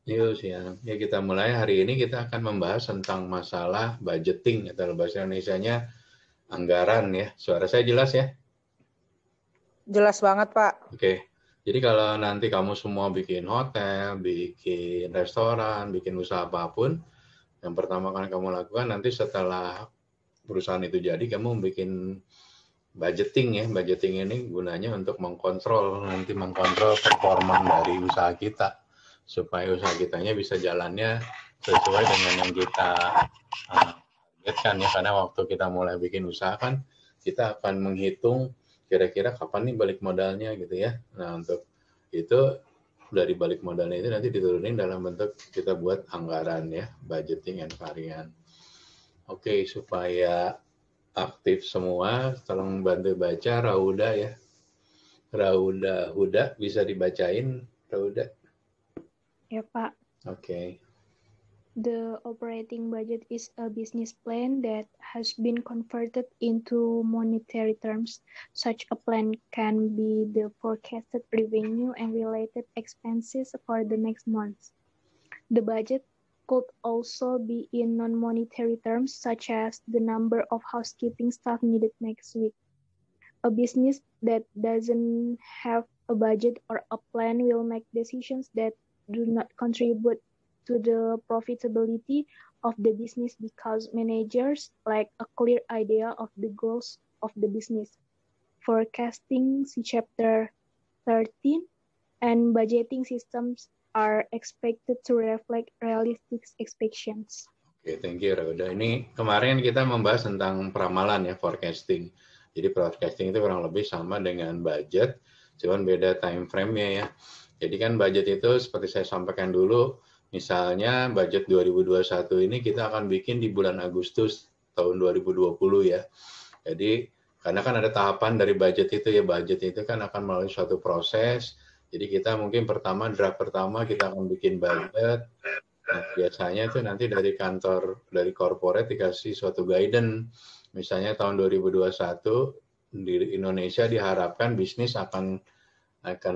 Yuk siang. Ya kita mulai hari ini kita akan membahas tentang masalah budgeting atau bahasa Indonesianya anggaran ya. Suara saya jelas ya? Jelas banget, Pak. Oke. Jadi kalau nanti kamu semua bikin hotel, bikin restoran, bikin usaha apapun, yang pertama kali kamu lakukan nanti setelah perusahaan itu jadi, kamu bikin budgeting ya. Budgeting ini gunanya untuk mengkontrol performa dari usaha kita supaya usaha kitanya bisa jalannya sesuai dengan yang kita targetkan ya, karena waktu kita mulai bikin usaha kan kita akan menghitung kira-kira kapan nih balik modalnya gitu ya. Nah untuk itu dari balik modalnya itu nanti diturunin dalam bentuk kita buat anggaran ya, budgeting and varian. Oke, supaya aktif semua, tolong bantu baca Rauda ya. Rauda Huda bisa dibacain Rauda. Ya, Pak. Oke. The operating budget is a business plan that has been converted into monetary terms. Such a plan can be the forecasted revenue and related expenses for the next month. The budget could also be in non-monetary terms, such as the number of housekeeping staff needed next week. A business that doesn't have a budget or a plan will make decisions that do not contribute to the profitability of the business because managers lack a clear idea of the goals of the business. Forecasting, see Chapter 13, and budgeting systems are expected to reflect realistic expectations. Oke, thank you Rauda. Ini kemarin kita membahas tentang peramalan ya, forecasting. Jadi forecasting itu kurang lebih sama dengan budget, cuman beda time frame-nya ya. Jadi kan budget itu seperti saya sampaikan dulu, misalnya budget 2021 ini kita akan bikin di bulan Agustus tahun 2020 ya. Jadi karena kan ada tahapan dari budget itu ya, budget itu kan akan melalui suatu proses. Jadi kita mungkin draft pertama kita akan bikin budget. Nah, biasanya itu nanti dari corporate dikasih suatu guidance. Misalnya tahun 2021 di Indonesia diharapkan bisnis akan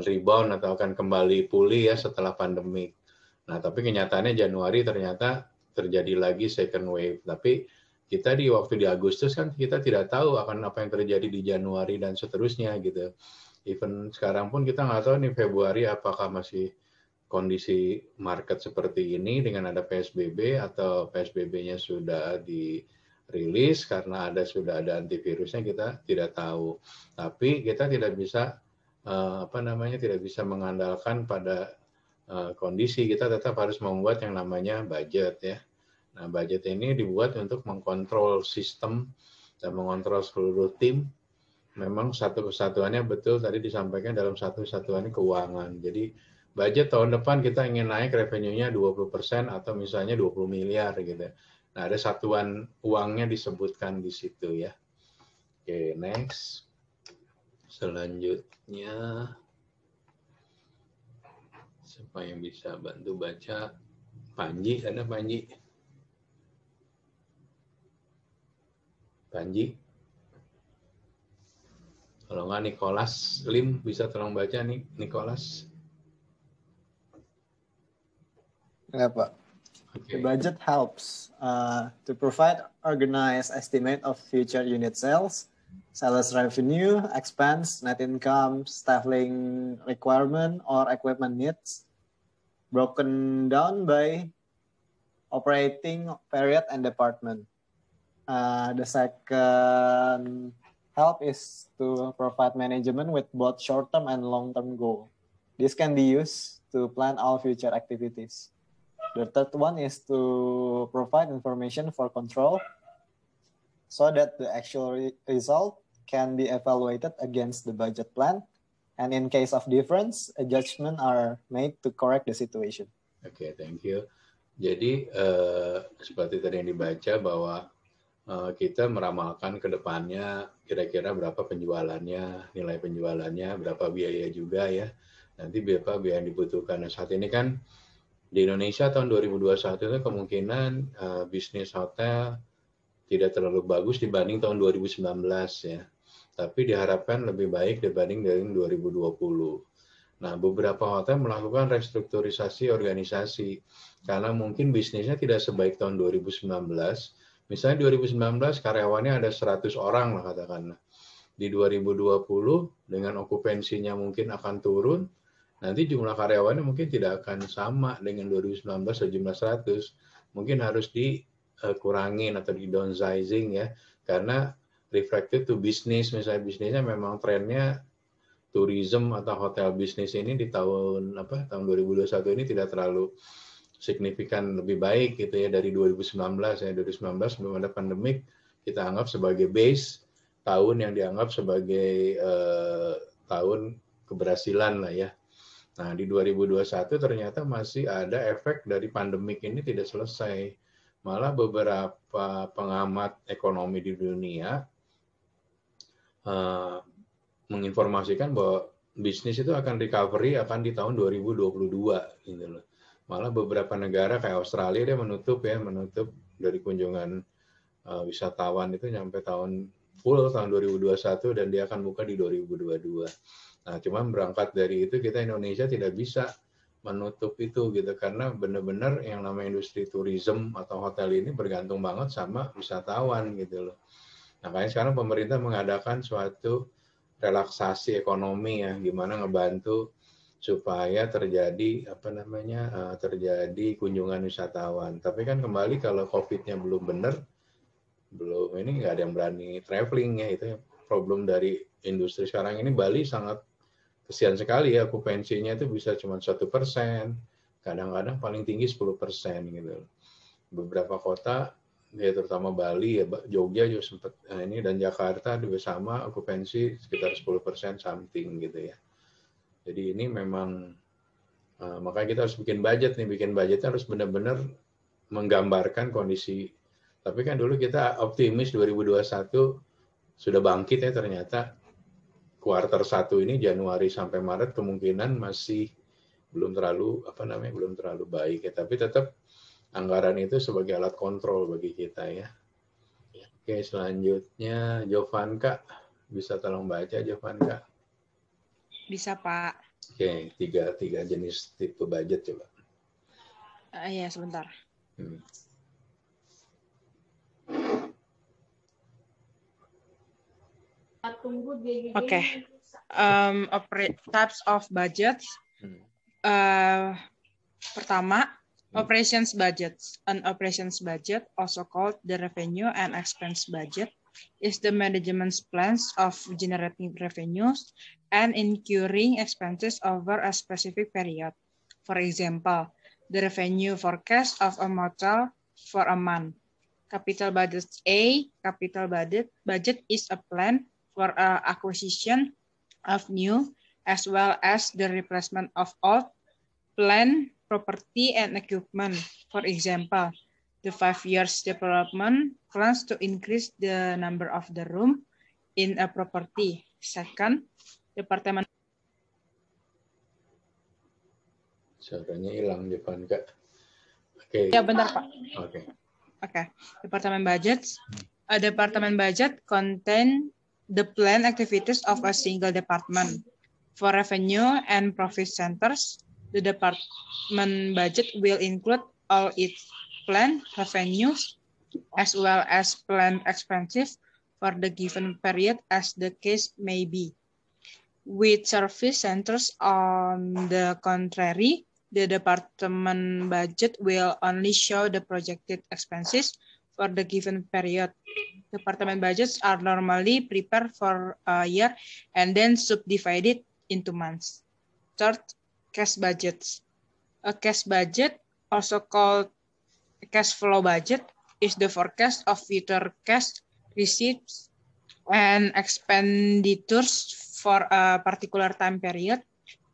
rebound atau akan kembali pulih ya setelah pandemi. Nah, tapi kenyataannya Januari ternyata terjadi lagi second wave. Tapi kita di waktu di Agustus kan kita tidak tahu akan apa yang terjadi di Januari dan seterusnya gitu. Even sekarang pun kita nggak tahu nih Februari apakah masih kondisi market seperti ini dengan ada PSBB atau PSBB-nya sudah dirilis karena sudah ada antivirusnya, kita tidak tahu. Tapi kita tidak bisa tidak bisa mengandalkan pada kondisi. Kita tetap harus membuat yang namanya budget ya. Nah, budget ini dibuat untuk mengkontrol sistem dan mengontrol seluruh tim. Memang satu kesatuannya betul tadi disampaikan dalam satu kesatuannya keuangan. Jadi budget tahun depan kita ingin naik revenue-nya 20% atau misalnya 20 miliar gitu. Nah, ada satuan uangnya disebutkan di situ ya. Oke, next. Selanjutnya siapa yang bisa bantu baca? Panji, ada Panji? Panji? Kalau nggak Nicholas Lim bisa tolong baca nih, Nicholas. Ya, Pak. Okay. The budget helps to provide organized estimate of future unit sales, sales revenue, expense, net income, staffing requirement, or equipment needs, broken down by operating period and department. The second help is to provide management with both short-term and long-term goal. This can be used to plan all future activities. The third one is to provide information for control so that the actual result can be evaluated against the budget plan. And in case of difference, adjustments are made to correct the situation. Oke, thank you. Jadi seperti tadi yang dibaca bahwa kita meramalkan ke depannya kira-kira berapa penjualannya, nilai penjualannya, berapa biaya juga ya. Nanti berapa biaya yang dibutuhkan. Nah, saat ini kan di Indonesia tahun 2021 itu kemungkinan bisnis hotel tidak terlalu bagus dibanding tahun 2019 ya. Tapi diharapkan lebih baik dibanding dari 2020. Nah, beberapa hotel melakukan restrukturisasi organisasi karena mungkin bisnisnya tidak sebaik tahun 2019. Misalnya 2019 karyawannya ada 100 orang lah katakanlah. Di 2020 dengan okupansinya mungkin akan turun, nanti jumlah karyawannya mungkin tidak akan sama dengan 2019 sejumlah 100. Mungkin harus dikurangin atau di downsizing ya, karena reflected to business, misalnya bisnisnya memang trennya tourism atau hotel bisnis ini di tahun 2021 ini tidak terlalu signifikan lebih baik gitu ya dari 2019 ya. 2019 belum ada pandemik, kita anggap sebagai base tahun yang dianggap sebagai tahun keberhasilan lah ya. Nah, di 2021 ternyata masih ada efek dari pandemik ini tidak selesai. Malah beberapa pengamat ekonomi di dunia menginformasikan bahwa bisnis itu akan recovery akan di tahun 2022 gitu loh. Malah beberapa negara kayak Australia dia menutup dari kunjungan wisatawan itu sampai tahun 2021 dan dia akan buka di 2022. Nah, cuman berangkat dari itu kita Indonesia tidak bisa menutup itu gitu karena benar-benar yang namanya industri tourism atau hotel ini bergantung banget sama wisatawan gitu loh. Makanya sekarang pemerintah mengadakan suatu relaksasi ekonomi ya, gimana ngebantu supaya terjadi terjadi kunjungan wisatawan. Tapi kan kembali kalau COVID-nya belum benar, ini nggak ada yang berani traveling ya, itu problem dari industri sekarang ini. Bali sangat kesian sekali ya, okupansinya itu bisa cuma 1%, kadang-kadang paling tinggi 10% gitu. Beberapa kota ya terutama Bali ya, Jogja juga sempat ini dan Jakarta juga sama okupansi sekitar 10% something gitu ya. Jadi ini memang makanya kita harus bikin budget nih, harus benar-benar menggambarkan kondisi. Tapi kan dulu kita optimis 2021 sudah bangkit ya, ternyata kuartal 1 ini Januari sampai Maret kemungkinan masih belum terlalu baik ya, tapi tetap anggaran itu sebagai alat kontrol bagi kita ya. Oke, selanjutnya Jovanka, bisa tolong baca Jovanka? Bisa, Pak. Oke, tiga jenis tipe budget coba. Iya, sebentar. Oke. Types of budget. Pertama, operations budget. An operations budget, also called the revenue and expense budget, is the management's plans of generating revenues and incurring expenses over a specific period. For example, the revenue forecast of a motel for a month. Capital budget A, capital budget is a plan for acquisition of new as well as the replacement of old plant, property, and equipment. For example, the 5 years development plans to increase the number of the room in a property. Second, department. Suaranya hilang Depan Kak. Oke. Ya bentar Pak. Oke. Oke. Department budget. A department budget contain the planned activities of a single department. For revenue and profit centers, the department budget will include all its planned revenues as well as planned expenses for the given period as the case may be. With service centers, on the contrary, the department budget will only show the projected expenses for the given period. Department budgets are normally prepared for a year and then subdivided into months. Third, cash budgets. A cash budget, also called cash flow budget, is the forecast of future cash receipts and expenditures for a particular time period.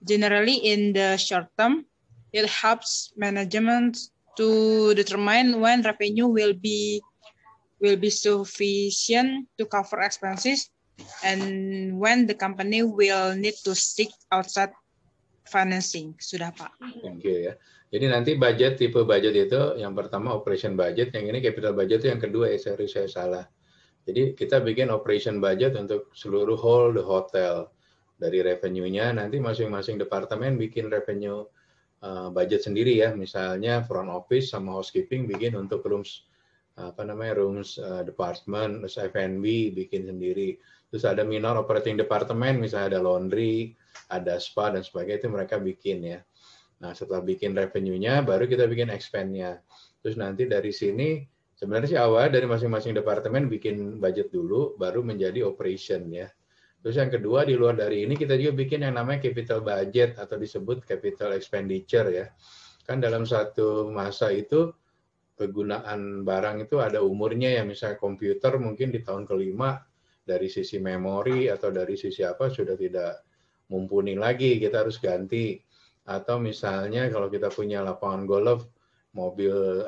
Generally, in the short term, it helps management to determine when revenue will be sufficient to cover expenses and when the company will need to seek outside financing. Sudah Pak. Thank you ya. Jadi nanti tipe budget itu yang pertama operation budget, yang ini capital budget itu yang kedua ya, saya salah. Jadi kita bikin operation budget untuk seluruh the hotel. dari revenue-nya. Nanti masing-masing departemen bikin revenue budget sendiri ya. Misalnya front office sama housekeeping bikin untuk rooms department, terus F&B bikin sendiri. Terus ada minor operating department, misalnya ada laundry, ada spa dan sebagainya, itu mereka bikin ya. Nah, setelah bikin revenue-nya, baru kita bikin expense-nya. Terus nanti dari sini, sebenarnya sih awal dari masing-masing departemen bikin budget dulu, baru menjadi operation ya. Terus yang kedua, di luar dari ini, kita juga bikin yang namanya capital budget, atau disebut capital expenditure ya. Kan dalam satu masa itu, kegunaan barang itu ada umurnya ya, misalnya komputer mungkin di tahun kelima, dari sisi memori atau dari sisi apa, sudah tidak mumpuni lagi, kita harus ganti. Atau misalnya kalau kita punya lapangan golf, mobil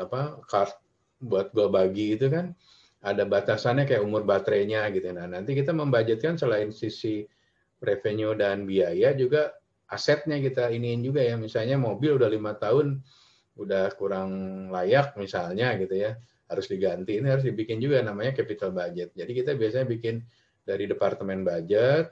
kart buat gol bagi itu kan ada batasannya kayak umur baterainya gitu. Nah, nanti kita membudgetkan selain sisi revenue dan biaya juga asetnya kita iniin juga ya. Misalnya mobil udah 5 tahun udah kurang layak misalnya gitu ya, harus diganti. Ini harus dibikin juga namanya capital budget. Jadi kita biasanya bikin dari departemen budget,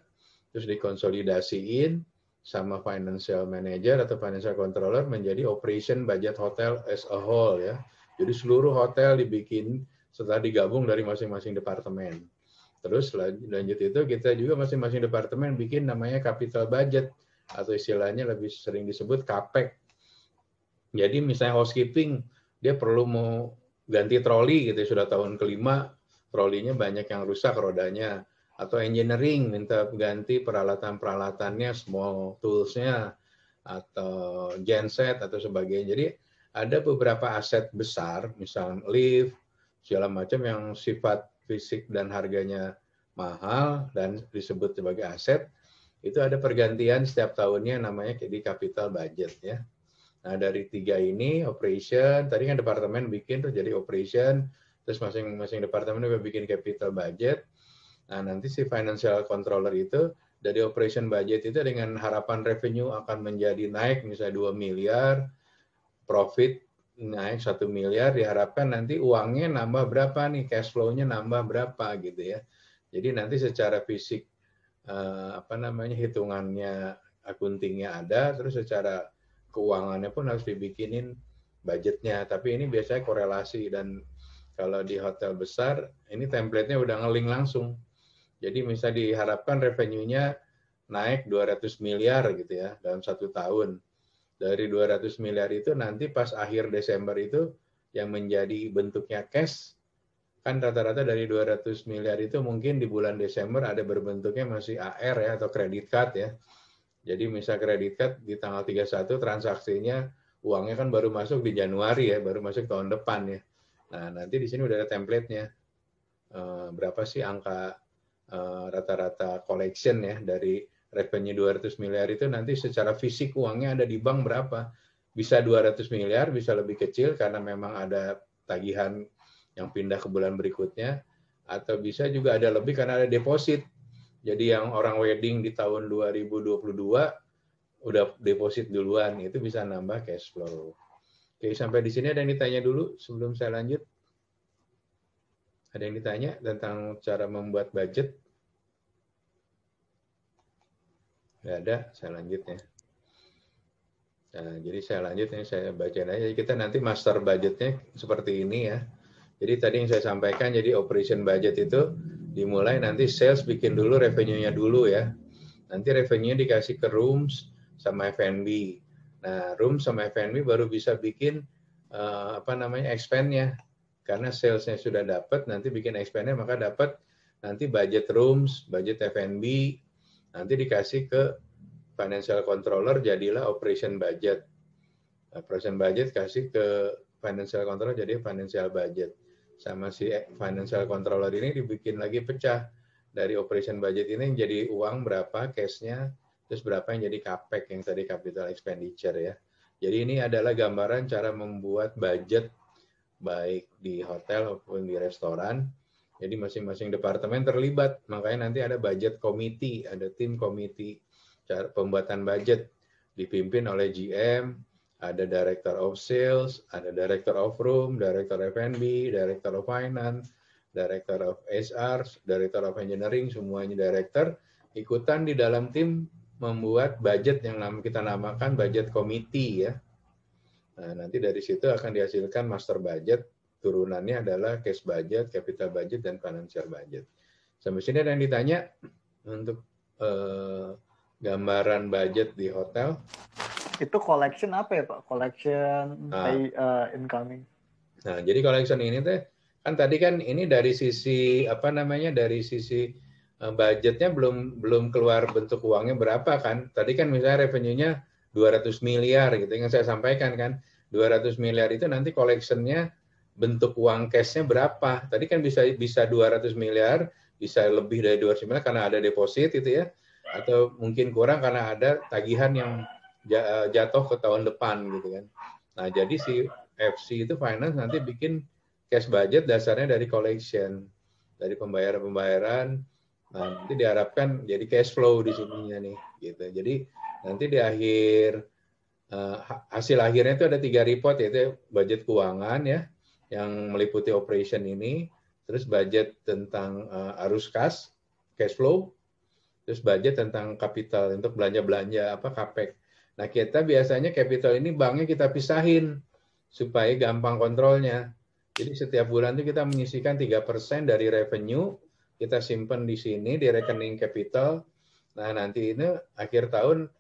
terus dikonsolidasiin sama financial manager atau financial controller menjadi operation budget hotel as a whole ya. Jadi seluruh hotel dibikin setelah digabung dari masing-masing departemen. Terus lanjut itu kita juga masing-masing departemen bikin namanya capital budget atau istilahnya lebih sering disebut CAPEX. Jadi misalnya housekeeping dia perlu mau ganti troli gitu, sudah tahun kelima trolinya banyak yang rusak rodanya. Atau engineering minta ganti peralatan-peralatannya, small tools-nya, atau genset atau sebagainya. Jadi ada beberapa aset besar, misalnya lift, segala macam yang sifat fisik dan harganya mahal dan disebut sebagai aset, itu ada pergantian setiap tahunnya namanya di capital budget ya. Nah dari 3 ini, operation, tadi kan departemen bikin terus jadi operation, terus masing-masing departemen juga bikin capital budget. Nah, nanti si financial controller itu dari operation budget itu dengan harapan revenue akan menjadi naik misalnya 2 miliar, profit naik 1 miliar, diharapkan nanti uangnya nambah berapa nih, cash flow-nya nambah berapa gitu ya. Jadi nanti secara fisik hitungannya, akuntingnya ada, terus secara keuangannya pun harus dibikinin budgetnya. Tapi ini biasanya korelasi, dan kalau di hotel besar ini template-nya udah nge-link langsung. Jadi misalnya diharapkan revenue-nya naik 200 miliar gitu ya dalam 1 tahun. Dari 200 miliar itu nanti pas akhir Desember itu yang menjadi bentuknya cash, kan rata-rata dari 200 miliar itu mungkin di bulan Desember ada berbentuknya masih AR ya atau credit card ya. Jadi misal credit card di tanggal 31 transaksinya uangnya kan baru masuk di Januari ya, baru masuk tahun depan ya. Nah nanti di sini udah ada template-nya. Berapa sih angka rata-rata collection ya dari revenue 200 miliar itu nanti secara fisik uangnya ada di bank berapa. Bisa 200 miliar, bisa lebih kecil karena memang ada tagihan yang pindah ke bulan berikutnya, atau bisa juga ada lebih karena ada deposit. Jadi yang orang wedding di tahun 2022 udah deposit duluan, itu bisa nambah cash flow. Oke, sampai di sini ada yang ditanya dulu sebelum saya lanjut? Ada yang ditanya tentang cara membuat budget? Nggak ada, saya lanjut ya. Nah, jadi saya lanjut ya, saya bacain aja. Jadi kita nanti master budgetnya seperti ini ya. Jadi tadi yang saya sampaikan, jadi operation budget itu dimulai nanti sales bikin dulu revenue-nya dulu ya. Nanti revenue-nya dikasih ke rooms sama F&B. Nah, room sama F&B baru bisa bikin expense-nya. Karena sales-nya sudah dapat, nanti bikin expense-nya maka dapat nanti budget rooms, budget F&B, nanti dikasih ke financial controller, jadilah operation budget. Operation budget kasih ke financial controller, jadi financial budget. Sama si financial controller ini dibikin lagi pecah. Dari operation budget ini jadi uang berapa, cash-nya, terus berapa yang jadi CAPEX, yang tadi capital expenditure ya. Jadi ini adalah gambaran cara membuat budget baik di hotel maupun di restoran. Jadi masing-masing departemen terlibat, makanya nanti ada budget committee, ada tim komite cara pembuatan budget dipimpin oleh GM, ada director of sales, ada director of room, director F&B, director of finance, director of HR, director of engineering, semuanya director. ikutan di dalam tim membuat budget yang kita namakan budget committee ya. Nah, nanti dari situ akan dihasilkan master budget, turunannya adalah cash budget, capital budget, dan financial budget. Sampai sini ada yang ditanya untuk gambaran budget di hotel. Itu collection apa ya Pak? Collection, pay, incoming. Nah, jadi collection ini tuh kan tadi kan ini dari sisi apa namanya, dari sisi budgetnya belum keluar bentuk uangnya berapa kan? Tadi kan misalnya revenue-nya 200 miliar gitu yang saya sampaikan kan. 200 miliar itu nanti collection-nya bentuk uang cash-nya berapa? Tadi kan bisa 200 miliar, bisa lebih dari 200 miliar karena ada deposit itu ya. Atau mungkin kurang karena ada tagihan yang jatuh ke tahun depan gitu kan. Nah, jadi si FC itu finance nanti bikin cash budget dasarnya dari collection, dari pembayaran. Nah, nanti diharapkan jadi cash flow di sininya nih gitu. Jadi nanti di akhir hasil akhirnya itu ada 3 report, yaitu budget keuangan ya yang meliputi operation ini, terus budget tentang arus kas, cash flow, terus budget tentang capital untuk belanja-belanja apa capex. Nah, kita biasanya capital ini banknya kita pisahin supaya gampang kontrolnya. Jadi setiap bulan itu kita menyisihkan 3% dari revenue, kita simpan di sini di rekening capital. Nah, nanti ini akhir tahun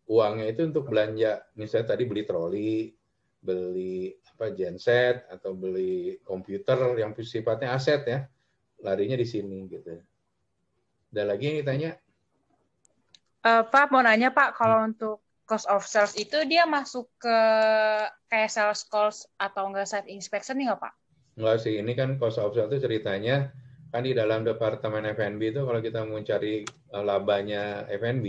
uangnya itu untuk belanja, misalnya tadi beli troli, beli apa genset atau beli komputer yang sifatnya aset ya, larinya di sini gitu. Ada lagi yang ditanya? Pak mau nanya Pak, kalau untuk cost of sales itu dia masuk ke kayak sales cost atau enggak site inspection nih nggak Pak? Enggak sih, ini kan cost of sales itu ceritanya kan di dalam departemen F&B itu kalau kita mau cari labanya F&B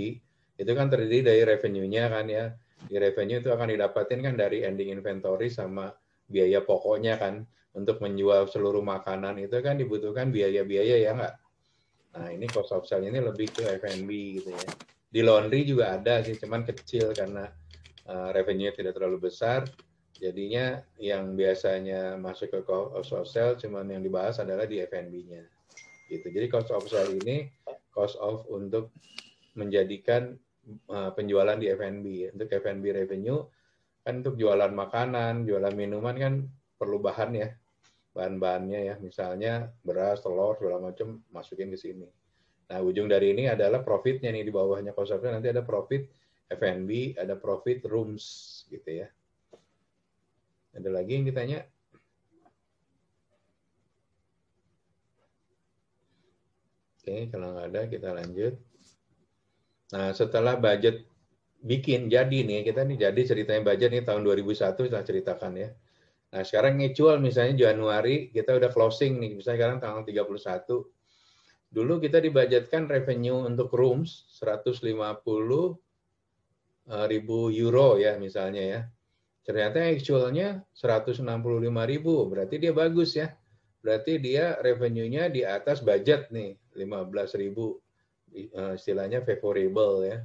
itu kan terdiri dari revenue-nya kan ya. Di revenue itu akan didapatin kan dari ending inventory sama biaya pokoknya kan. Untuk menjual seluruh makanan itu kan dibutuhkan biaya-biaya ya nggak? Nah, ini cost of sales ini lebih ke F&B gitu ya. Di laundry juga ada sih, cuman kecil karena revenue tidak terlalu besar. Jadinya yang biasanya masuk ke cost of sales cuman yang dibahas adalah di F&B-nya. Gitu. Jadi cost of sales ini cost of untuk menjadikan penjualan di F&B. Untuk F&B revenue kan untuk jualan makanan, jualan minuman kan perlu bahan ya. Bahan-bahannya ya, misalnya beras, telur, segala macam masukin ke sini. Nah, ujung dari ini adalah profitnya nih, di bawahnya cost of sales nanti ada profit F&B, ada profit rooms gitu ya. Ada lagi yang ditanya? Oke, kalau nggak ada kita lanjut. Nah, setelah budget bikin jadi nih, kita nih jadi ceritanya budget nih tahun 2001 kita ceritakan ya. Nah, sekarang ngecual misalnya Januari kita udah closing nih, misalnya sekarang tanggal 31. Dulu kita dibudgetkan revenue untuk rooms 150.000 euro ya misalnya ya. Ternyata actualnya 165.000, berarti dia bagus ya. Berarti dia revenue-nya di atas budget nih, 15.000, istilahnya favorable ya.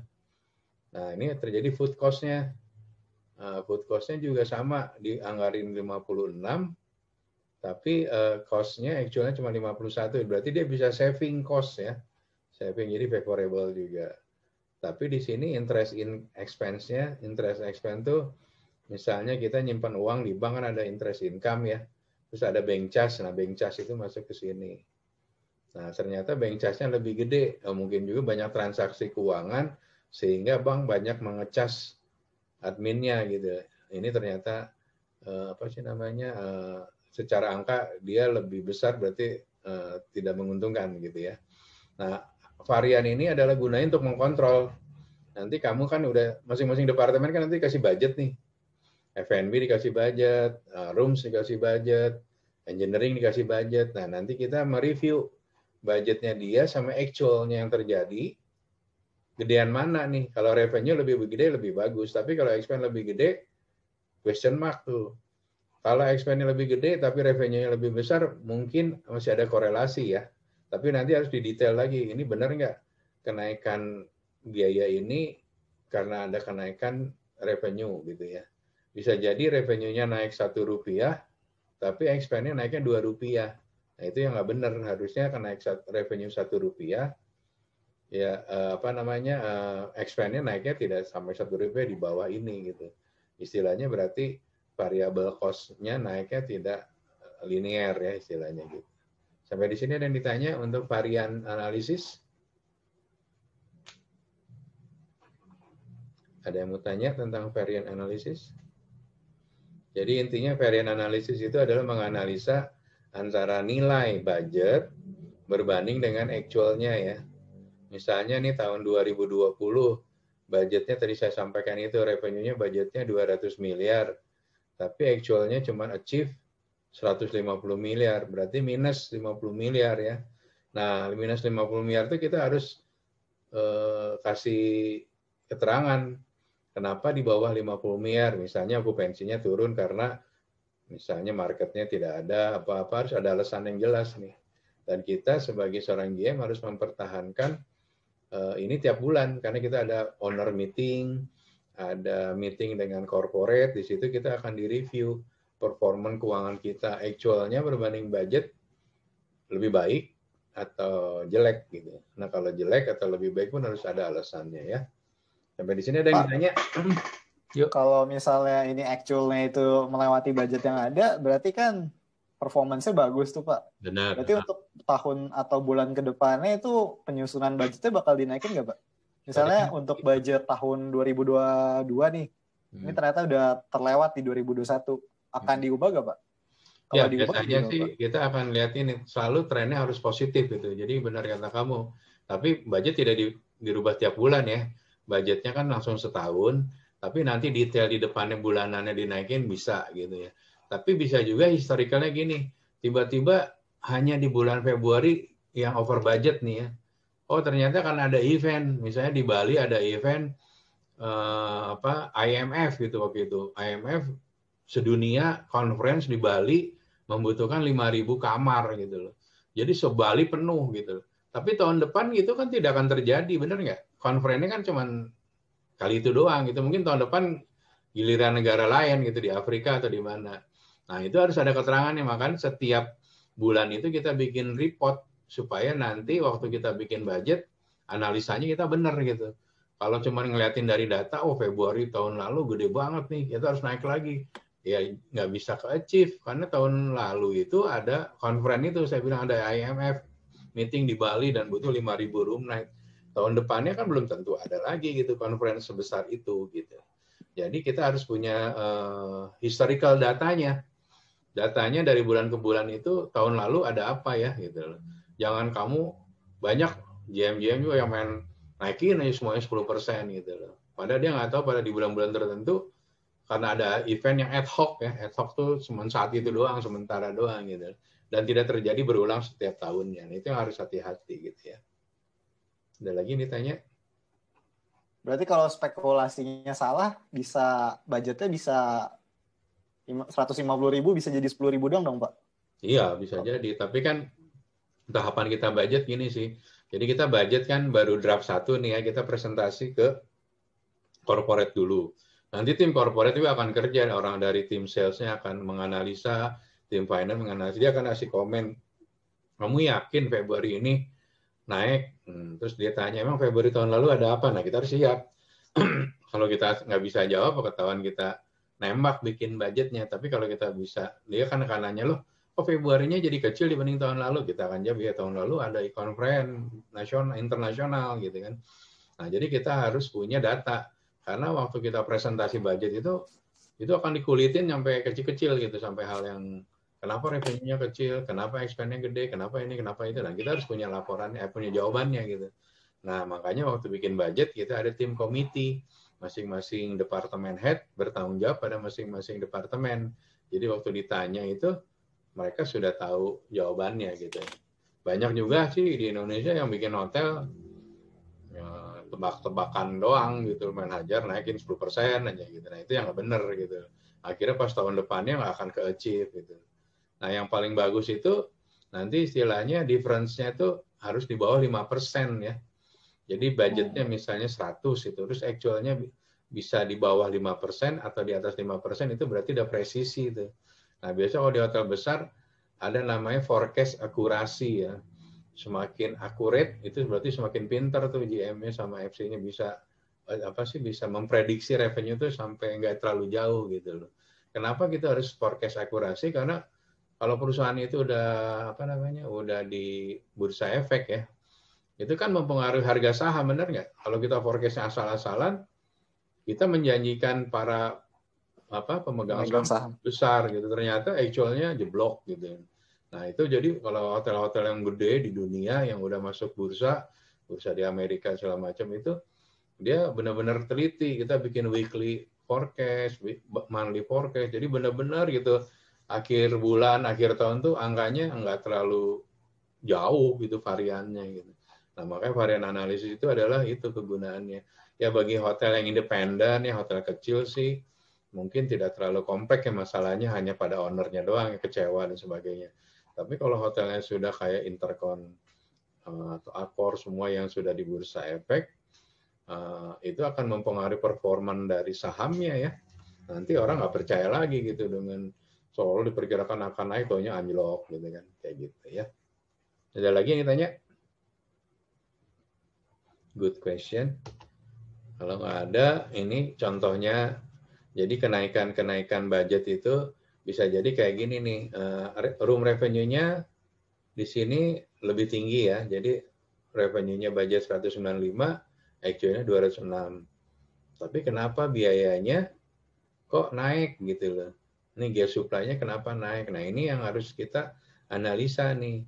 Nah, ini terjadi food cost-nya. Food cost-nya juga sama, dianggarin 56, tapi cost-nya actualnya cuma 51, berarti dia bisa saving cost ya. Saving, jadi favorable juga. Tapi di sini interest expense-nya, interest expense tuh misalnya kita nyimpan uang di bank kan ada interest income ya. Terus ada bank charge, nah bank charge itu masuk ke sini. Nah, ternyata bank charge-nya lebih gede. Mungkin juga banyak transaksi keuangan sehingga bank banyak mengecas adminnya gitu. Ini ternyata apa sih namanya? Secara angka dia lebih besar, berarti tidak menguntungkan gitu ya. Nah, varian ini adalah gunanya untuk mengkontrol. Nanti kamu kan udah masing-masing departemen kan nanti kasih budget nih. F&B dikasih budget, rooms dikasih budget, engineering dikasih budget. Nah, nanti kita mereview budgetnya dia sama actualnya yang terjadi. Gedean mana nih? Kalau revenue lebih gede lebih bagus, tapi kalau expense lebih gede, question mark tuh. Kalau expense-nya lebih gede tapi revenue-nya lebih besar, mungkin masih ada korelasi ya. Tapi nanti harus didetail lagi, ini benar nggak kenaikan biaya ini karena ada kenaikan revenue gitu ya. Bisa jadi revenue-nya naik Rp1, tapi expense-nya naiknya Rp2. Nah, itu yang nggak benar. Harusnya naik revenue Rp1, ya expense-nya naiknya tidak sampai Rp1 di bawah ini gitu. Istilahnya berarti variable cost-nya naiknya tidak linear ya istilahnya gitu. Sampai di sini ada yang ditanya untuk varian analisis. Ada yang mau tanya tentang varian analisis? Jadi intinya varian analisis itu adalah menganalisa antara nilai budget berbanding dengan actual-nya ya. Misalnya nih tahun 2020 budgetnya tadi saya sampaikan itu revenue-nya budgetnya 200 miliar. Tapi actual-nya cuma achieve 150 miliar, berarti minus 50 miliar ya. Nah, minus 50 miliar itu kita harus kasih keterangan kenapa di bawah 50 miliar. Misalnya okupansinya turun karena misalnya marketnya tidak ada apa-apa, harus ada alasan yang jelas nih. Dan kita sebagai seorang GM harus mempertahankan ini tiap bulan karena kita ada owner meeting, ada meeting dengan corporate, di situ kita akan direview performa keuangan kita actualnya berbanding budget lebih baik atau jelek gitu. Nah kalau jelek atau lebih baik pun harus ada alasannya ya. Sampai di sini ada yang ditanya. Yuk. Kalau misalnya ini actualnya itu melewati budget yang ada, berarti kan performance-nya bagus tuh Pak. Benar. Berarti untuk tahun atau bulan ke depannya itu penyusunan budgetnya bakal dinaikin nggak Pak? Misalnya untuk budget tahun 2022 nih, ini ternyata udah terlewat di 2021. Akan diubah nggak Pak? Kalau ya diubah, biasanya sih Pak, kita akan lihat ini selalu trennya harus positif gitu. Jadi benar kata kamu. Tapi budget tidak dirubah tiap bulan ya. Budgetnya kan langsung setahun. Tapi nanti detail di depannya bulanannya dinaikin bisa gitu ya. Tapi bisa juga historicalnya gini. Tiba-tiba hanya di bulan Februari yang over budget nih ya. Oh ternyata kan ada event. Misalnya di Bali ada event IMF gitu waktu itu. IMF sedunia conference di Bali membutuhkan 5.000 kamar gitu loh. Jadi se-Bali penuh gitu. Tapi tahun depan gitu kan tidak akan terjadi, benar nggak? Conference-nya kan cuman kali itu doang gitu. Mungkin tahun depan giliran negara lain gitu di Afrika atau di mana. Nah itu harus ada keterangannya. Makanya setiap bulan itu kita bikin report supaya nanti waktu kita bikin budget analisanya kita benar gitu. Kalau cuma ngeliatin dari data, oh Februari tahun lalu gede banget nih, kita harus naik lagi. Ya nggak bisa ke-achieve karena tahun lalu itu ada conference itu saya bilang ada IMF meeting di Bali dan butuh 5.000 room night. Tahun depannya kan belum tentu ada lagi gitu conference sebesar itu gitu. Jadi kita harus punya historical datanya. Datanya dari bulan ke bulan itu tahun lalu ada apa ya gitu. Jangan kamu banyak GM-GM juga yang main naikin aja semuanya 10% gitu loh. Padahal dia nggak tahu pada di bulan-bulan tertentu karena ada event yang ad hoc ya, ad hoc tuh cuma saat itu doang, sementara doang gitu, dan tidak terjadi berulang setiap tahunnya. Itu yang harus hati-hati gitu ya. Ada lagi ditanya? Berarti kalau spekulasinya salah, bisa budgetnya bisa 150.000 bisa jadi 10.000 dong Pak? Iya bisa jadi, tapi kan tahapan kita budget gini sih. Jadi kita budget kan baru draft 1 nih ya, kita presentasi ke corporate dulu. Nanti tim corporate juga akan kerja, orang dari tim sales-nya akan menganalisa, tim finance menganalisa, dia akan kasih komen. Kamu yakin Februari ini naik? Terus dia tanya, emang Februari tahun lalu ada apa? Nah kita harus siap. Kalau kita nggak bisa jawab, ketahuan kita nembak bikin budgetnya. Tapi kalau kita bisa, dia kan akan nanya, loh, kok Februarinya jadi kecil dibanding tahun lalu? Kita akan jawab, ya tahun lalu ada conference nasional, internasional gitu kan. Nah jadi kita harus punya data. Karena waktu kita presentasi budget itu akan dikulitin sampai kecil-kecil gitu, sampai hal yang kenapa revenue-nya kecil, kenapa expense-nya gede, kenapa ini, kenapa itu. Nah, kita harus punya laporan, punya jawabannya gitu. Nah, makanya waktu bikin budget kita ada tim komite, masing-masing departemen head bertanggung jawab pada masing-masing departemen. Jadi waktu ditanya itu mereka sudah tahu jawabannya gitu. Banyak juga sih di Indonesia yang bikin hotel tebak-tebakan doang gitu, main hajar naikin 10% aja gitu. Nah itu yang nggak bener gitu. Akhirnya pas tahun depannya nggak akan ke-achieve gitu. Nah yang paling bagus itu nanti istilahnya difference-nya itu harus di bawah 5% ya. Jadi budgetnya misalnya 100 itu, terus actual-nya bisa di bawah 5% atau di atas 5% itu berarti udah presisi itu. Nah biasa kalau di hotel besar ada namanya forecast akurasi ya. semakin akurat, itu berarti semakin pintar tuh GM-nya sama FC-nya bisa bisa memprediksi revenue tuh sampai nggak terlalu jauh gitu loh. Kenapa kita harus forecast akurasi? Karena kalau perusahaan itu udah udah di bursa efek ya, itu kan mempengaruhi harga saham, benar nggak? Kalau kita forecastnya asal-asalan, kita menjanjikan para pemegang saham besar gitu, ternyata actualnya jeblok gitu. Nah itu jadi kalau hotel-hotel yang gede di dunia yang udah masuk bursa di Amerika segala macam itu, dia benar-benar teliti. Kita bikin weekly forecast, monthly forecast, jadi benar-benar gitu akhir bulan, akhir tahun tuh angkanya nggak terlalu jauh gitu variannya gitu. Nah makanya varian analisis itu adalah itu kegunaannya. Ya bagi hotel yang independen ya, hotel kecil sih mungkin tidak terlalu kompleks ya, masalahnya hanya pada ownernya doang yang kecewa dan sebagainya. Tapi kalau hotelnya sudah kayak Intercon atau Accor semua yang sudah di bursa efek, itu akan mempengaruhi performan dari sahamnya ya. Nanti orang nggak percaya lagi gitu dengan soal diperkirakan akan naik, taunya anjlok gitu kan, kayak gitu ya. Ada lagi yang ditanya? Good question. Kalau nggak ada, ini contohnya. Jadi kenaikan budget itu bisa jadi kayak gini nih. Room revenue-nya di sini lebih tinggi ya. Jadi revenue-nya budget 195, actually-nya 206. Tapi kenapa biayanya kok naik gitu loh. Ini gas supply-nya kenapa naik? Nah ini yang harus kita analisa nih.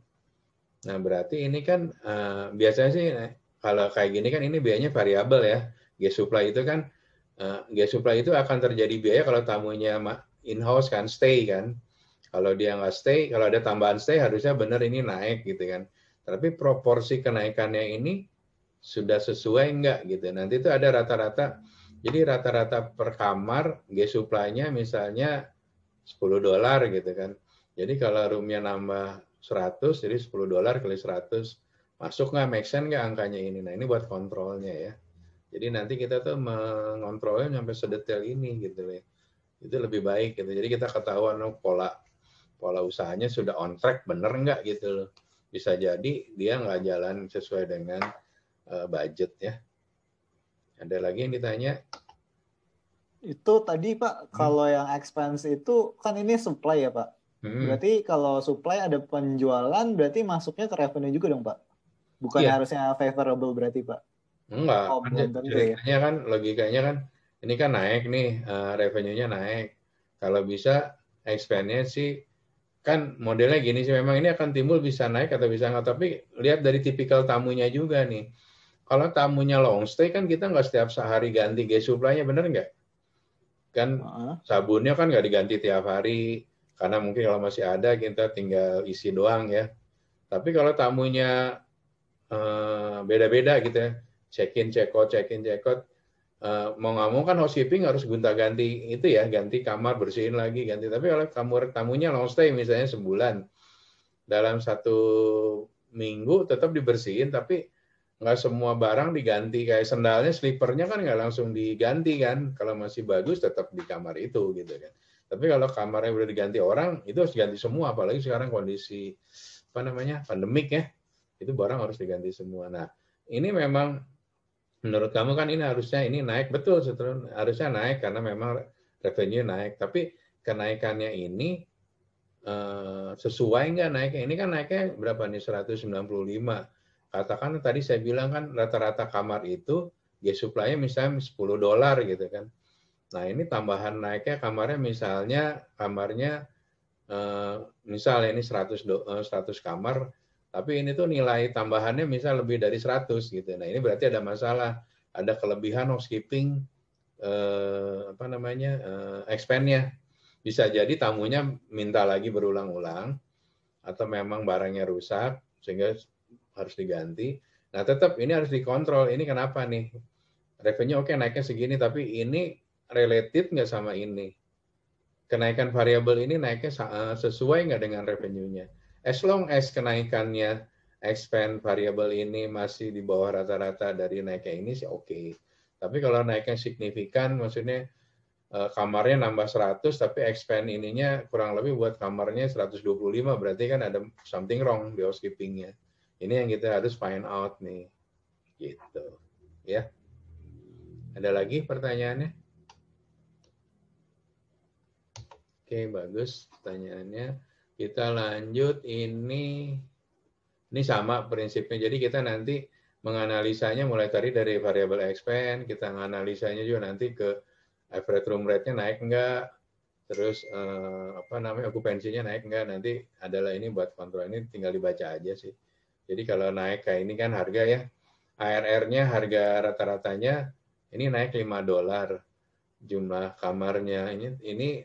Nah berarti ini kan biasanya sih kalau kayak gini kan ini biayanya variabel ya. Gas supply itu kan gas supply itu akan terjadi biaya kalau tamunya in-house kan, stay kan. Kalau dia nggak stay, kalau ada tambahan stay harusnya benar ini naik gitu kan. Tapi proporsi kenaikannya ini sudah sesuai nggak gitu. Nanti itu ada rata-rata. Jadi rata-rata per kamar gas supply-nya misalnya $10 gitu kan. Jadi kalau room-nya nambah 100, jadi $10 kali 100. Masuk nggak, make sense nggak angkanya ini? Nah ini buat kontrolnya ya. Jadi nanti kita tuh mengontrolnya sampai sedetail ini gitu ya. Itu lebih baik gitu. Jadi kita ketahuan pola usahanya sudah on track bener nggak gitu loh. Bisa jadi dia nggak jalan sesuai dengan budget ya. Ada lagi yang ditanya? Itu tadi Pak, kalau yang expense itu kan ini supply ya Pak. Berarti kalau supply ada penjualan berarti masuknya ke revenue juga dong Pak. Bukan harusnya favorable berarti Pak. Enggak, ya. Logikanya kan ini kan naik nih, revenue-nya naik. Kalau bisa expand-nya sih kan modelnya gini sih, memang ini akan timbul bisa naik atau bisa enggak, tapi lihat dari tipikal tamunya juga nih. Kalau tamunya long stay kan kita nggak setiap sehari ganti gas supply-nya, bener nggak? Kan sabunnya kan nggak diganti tiap hari, karena mungkin kalau masih ada kita tinggal isi doang ya. Tapi kalau tamunya beda-beda gitu ya, check-in, check-out, mau nggak mau kan housekeeping harus gonta-ganti itu ya, ganti kamar, bersihin lagi, ganti. Tapi kalau tamunya long stay misalnya sebulan, dalam 1 minggu tetap dibersihin, tapi nggak semua barang diganti. Kayak sendalnya, slipernya kan nggak langsung diganti kan, kalau masih bagus tetap di kamar itu gitu kan. Tapi kalau kamarnya udah diganti orang, itu harus diganti semua, apalagi sekarang kondisi pandemik ya, itu barang harus diganti semua. Nah ini memang menurut kamu kan ini harusnya ini naik, betul, harusnya naik karena memang revenue naik, tapi kenaikannya ini sesuai nggak naiknya? Ini kan naiknya berapa nih, 195. Katakan tadi saya bilang kan rata-rata kamar itu gas supply-nya misalnya $10 gitu kan. Nah ini tambahan naiknya kamarnya misalnya misalnya ini 100 kamar, tapi ini tuh nilai tambahannya misal lebih dari 100 gitu. Nah ini berarti ada masalah, ada kelebihan housekeeping expand-nya. Bisa jadi tamunya minta lagi berulang-ulang, atau memang barangnya rusak sehingga harus diganti. Nah tetap ini harus dikontrol, ini kenapa nih revenue oke naiknya segini, tapi ini related nggak sama ini, kenaikan variabel ini naiknya sesuai nggak dengan revenue-nya. As long as kenaikannya expand variable ini masih di bawah rata-rata dari naiknya ini sih oke. Tapi kalau naiknya signifikan, maksudnya kamarnya nambah 100 tapi expand ininya kurang lebih buat kamarnya 125, berarti kan ada something wrong di housekeeping-nya. Ini yang kita harus find out nih. Gitu. Ya. Ada lagi pertanyaannya? Oke, bagus pertanyaannya. Kita lanjut ini sama prinsipnya. Jadi kita nanti menganalisanya mulai tadi dari variable expense, kita menganalisanya juga nanti ke average room rate-nya naik enggak, terus okupansinya naik enggak, nanti adalah ini buat kontrol, ini tinggal dibaca aja sih. Jadi kalau naik kayak ini kan harga ya, ARR-nya harga rata-ratanya ini naik $5, jumlah kamarnya ini ini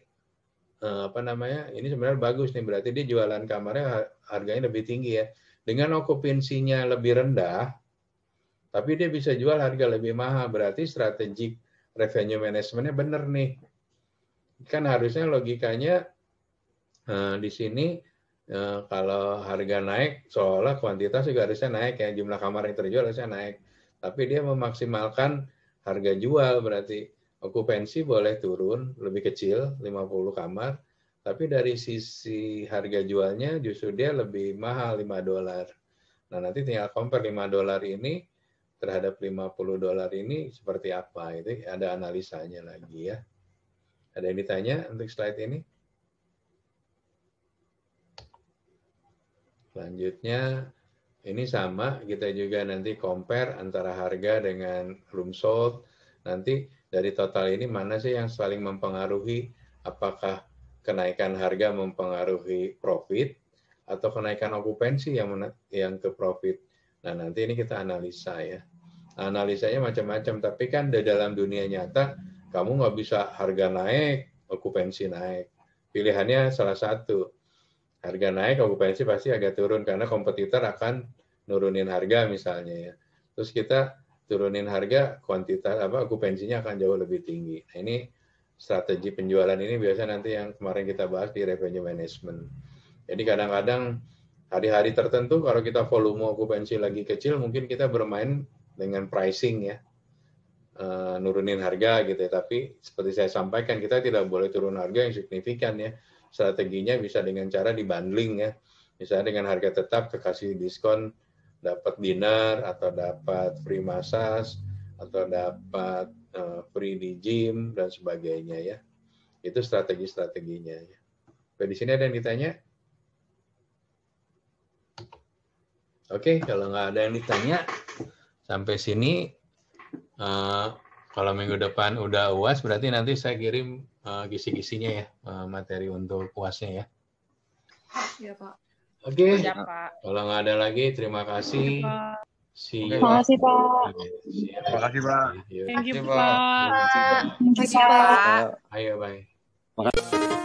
sebenarnya bagus nih, berarti dia jualan kamarnya harganya lebih tinggi ya. Dengan okupansinya lebih rendah, tapi dia bisa jual harga lebih mahal, berarti strategic revenue management-nya benar nih. Kan harusnya logikanya di sini kalau harga naik, seolah kuantitas juga harusnya naik ya, jumlah kamar yang terjual harusnya naik. Tapi dia memaksimalkan harga jual, berarti okupansi boleh turun lebih kecil, 50 kamar, tapi dari sisi harga jualnya justru dia lebih mahal, $5. Nah, nanti tinggal compare $5 ini terhadap $50 ini seperti apa, itu ada analisanya lagi ya. Ada yang ditanya untuk slide ini? Selanjutnya, ini sama, kita juga nanti compare antara harga dengan room sold. Nanti dari total ini mana sih yang saling mempengaruhi, apakah kenaikan harga mempengaruhi profit, atau kenaikan okupansi yang ke profit. Nah, nanti ini kita analisa ya. Analisanya macam-macam, tapi kan di dalam dunia nyata, kamu nggak bisa harga naik, okupansi naik. Pilihannya salah satu. Harga naik, okupansi pasti agak turun, karena kompetitor akan nurunin harga misalnya ya. Terus kita turunin harga, kuantitas okupansinya akan jauh lebih tinggi. Nah, ini strategi penjualan ini biasa nanti yang kemarin kita bahas di revenue management. Jadi kadang-kadang hari-hari tertentu kalau kita volume okupansi lagi kecil, mungkin kita bermain dengan pricing ya, nurunin harga gitu ya. Tapi seperti saya sampaikan, kita tidak boleh turun harga yang signifikan ya. Strateginya bisa dengan cara dibundling ya. Misalnya dengan harga tetap kasih diskon, dapat dinner atau dapat free massage atau dapat free di gym dan sebagainya ya. Itu strategi-strateginya ya. Oke, di sini ada yang ditanya? Oke, kalau nggak ada yang ditanya sampai sini, kalau minggu depan udah UAS berarti nanti saya kirim kisi-kisinya ya, materi untuk UASnya ya. Iya, Pak. Oke, Ya, Pak. kalau nggak ada lagi, terima kasih. Terima kasih, Pak. Terima kasih, Pak. Thank you, Pak. Terima kasih, Pak. Ayo, bye. Makasih.